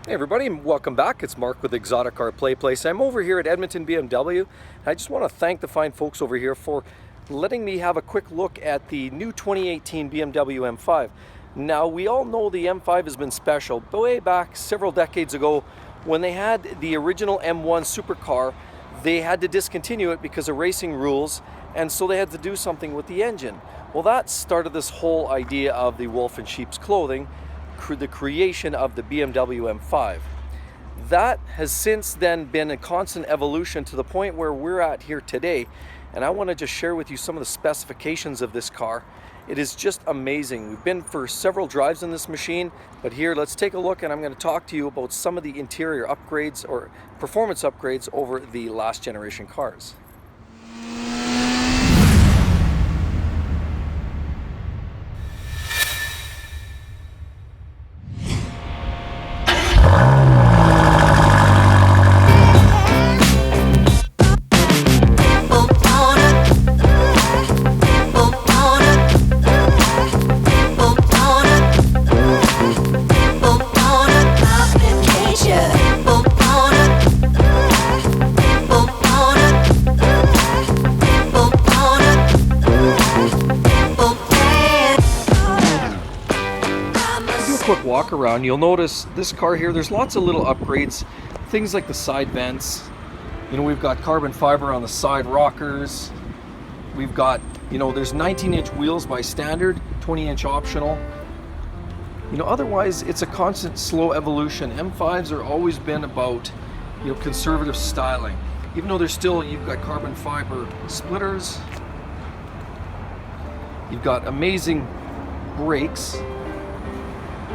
Hey everybody, and welcome back. It's Mark with Exotic Car Play Place. I'm over here at Edmonton BMW, and I just want to thank the fine folks over here for letting me have a quick look at the new 2018 BMW M5. Now, we all know the M5 has been special, but way back several decades ago when they had the original M1 supercar, they had to discontinue it because of racing rules, and so they had to do something with the engine. Well, that started this whole idea of the wolf in sheep's clothing, the creation of the BMW M5. That has since then been a constant evolution to the point where we're at here today, and I want to just share with you some of the specifications of this car. It is just amazing. We've been for several drives in this machine, but here let's take a look, and I'm going to talk to you about some of the interior upgrades or performance upgrades over the last generation cars. Quick walk around, you'll notice this car here, there's lots of little upgrades, things like the side vents. We've got carbon fiber on the side rockers. We've got, there's 19-inch wheels by standard, 20-inch optional. Otherwise it's a constant slow evolution. M5s are always been about, conservative styling. Even though you've got carbon fiber splitters. You've got amazing brakes.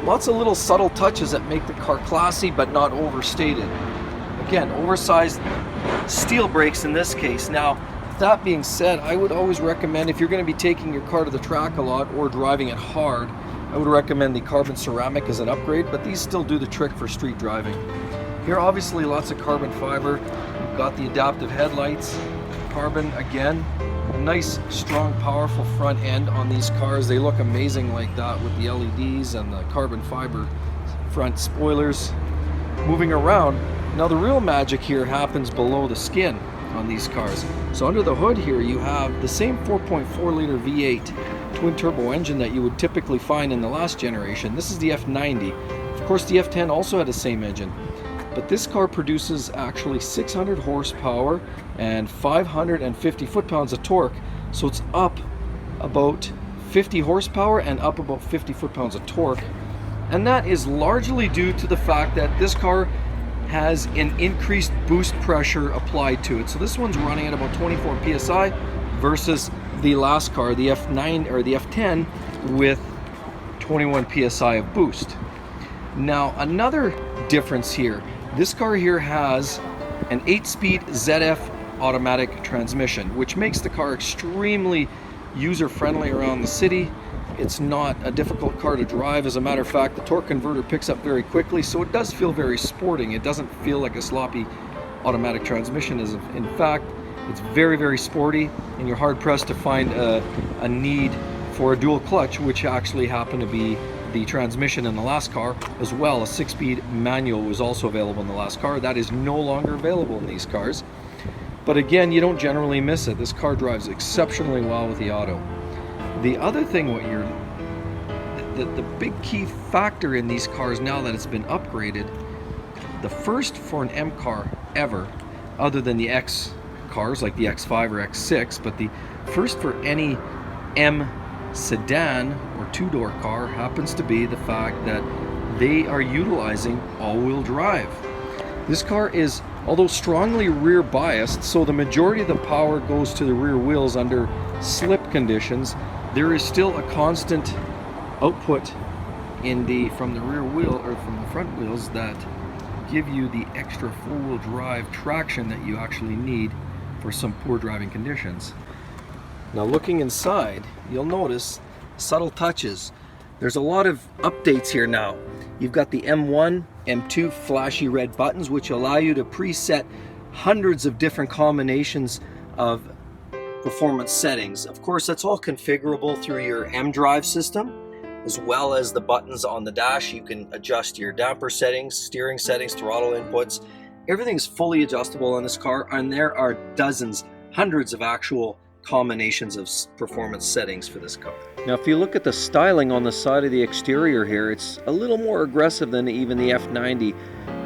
Lots of little subtle touches that make the car classy but not overstated. Again, oversized steel brakes in this case. Now, that being said, I would always recommend, if you're going to be taking your car to the track a lot or driving it hard, I would recommend the carbon ceramic as an upgrade, but these still do the trick for street driving. Here, obviously, lots of carbon fiber. You've got the adaptive headlights, carbon again. A nice, strong, powerful front end on these cars. They look amazing like that with the LEDs and the carbon fiber front spoilers. Moving around, now the real magic here happens below the skin on these cars. So under the hood here you have the same 4.4 liter V8 twin turbo engine that you would typically find in the last generation. This is the F90. Of course, the F10 also had the same engine. But this car produces actually 600 horsepower and 550 foot-pounds of torque, so it's up about 50 horsepower and up about 50 foot-pounds of torque. And that is largely due to the fact that this car has an increased boost pressure applied to it. So this one's running at about 24 psi versus the last car, the F9 or the F10, with 21 psi of boost. Now, another difference here. This car here has an 8-speed ZF automatic transmission, which makes the car extremely user-friendly around the city. It's not a difficult car to drive. As a matter of fact, the torque converter picks up very quickly, so it does feel very sporting. It doesn't feel like a sloppy automatic transmission. In fact, it's very, very sporty, and you're hard-pressed to find a need for a dual clutch, which actually happened to be the transmission in the last car. As well, a 6-speed manual was also available in the last car. That is no longer available in these cars. But again, you don't generally miss it. This car drives exceptionally well with the auto. The other thing, the big key factor in these cars now that it's been upgraded, the first for an M car ever, other than the X cars like the X5 or X6, but the first for any M sedan or two-door car happens to be the fact that they are utilizing all-wheel drive. This car is, although strongly rear biased, so the majority of the power goes to the rear wheels under slip conditions, there is still a constant output from the rear wheel or from the front wheels that give you the extra four-wheel drive traction that you actually need for some poor driving conditions. Now, looking inside, you'll notice subtle touches. There's a lot of updates here now. You've got the M1, M2 flashy red buttons, which allow you to preset hundreds of different combinations of performance settings. Of course, that's all configurable through your M drive system. as well as the buttons on the dash. You can adjust your damper settings, steering settings, throttle inputs. Everything's fully adjustable on this car, and there are dozens, hundreds of actual combinations of performance settings for this car. Now if you look at the styling on the side of the exterior here, it's a little more aggressive than even the F90,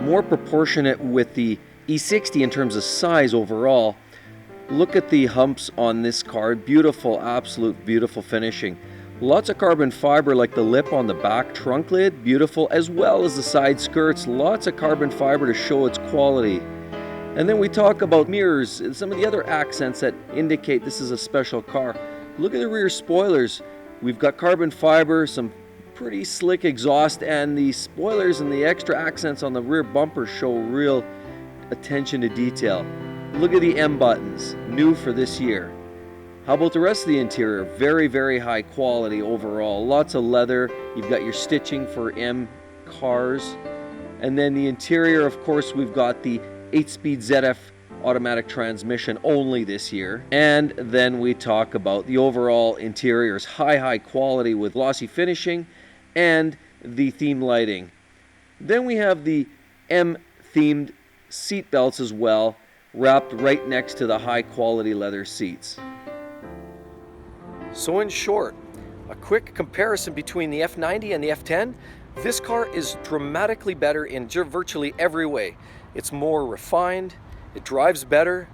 more proportionate with the E60 in terms of size overall. Look at the humps on this car, beautiful, absolute beautiful finishing. Lots of carbon fiber like the lip on the back trunk lid, beautiful, as well as the side skirts, lots of carbon fiber to show its quality. And then we talk about mirrors and some of the other accents that indicate this is a special car. Look at the rear spoilers. We've got carbon fiber, some pretty slick exhaust, and the spoilers and the extra accents on the rear bumper show real attention to detail. Look at the M buttons, new for this year. How about the rest of the interior? Very, very high quality overall. Lots of leather. You've got your stitching for M cars. And then the interior, of course, we've got the 8-speed ZF automatic transmission only this year. And then we talk about the overall interiors, high quality with glossy finishing and the theme lighting. Then we have the M themed seat belts as well, wrapped right next to the high quality leather seats. So in short, a quick comparison between the F90 and the F10. This car is dramatically better in virtually every way. It's more refined, it drives better,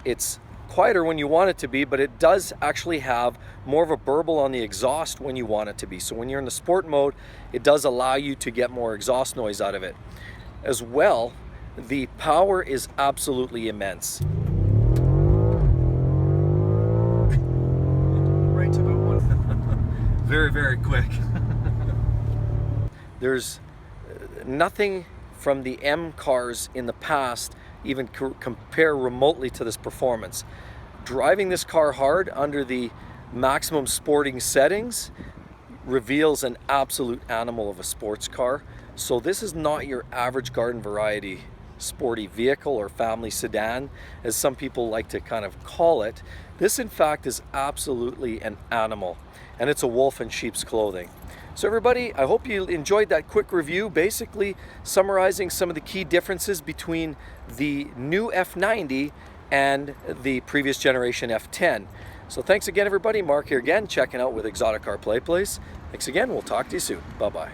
it's quieter when you want it to be, but it does actually have more of a burble on the exhaust when you want it to be. So when you're in the sport mode, it does allow you to get more exhaust noise out of it. As well, the power is absolutely immense. Right to about one. Very, very quick. There's nothing from the M cars in the past even compare remotely to this performance. Driving this car hard under the maximum sporting settings reveals an absolute animal of a sports car. So this is not your average garden variety sporty vehicle or family sedan, as some people like to kind of call it. This in fact is absolutely an animal, and it's a wolf in sheep's clothing. So everybody, I hope you enjoyed that quick review, basically summarizing some of the key differences between the new F90 and the previous generation F10. So thanks again everybody, Mark here again, checking out with Exotic Car Play Place. Thanks again, we'll talk to you soon. Bye-bye.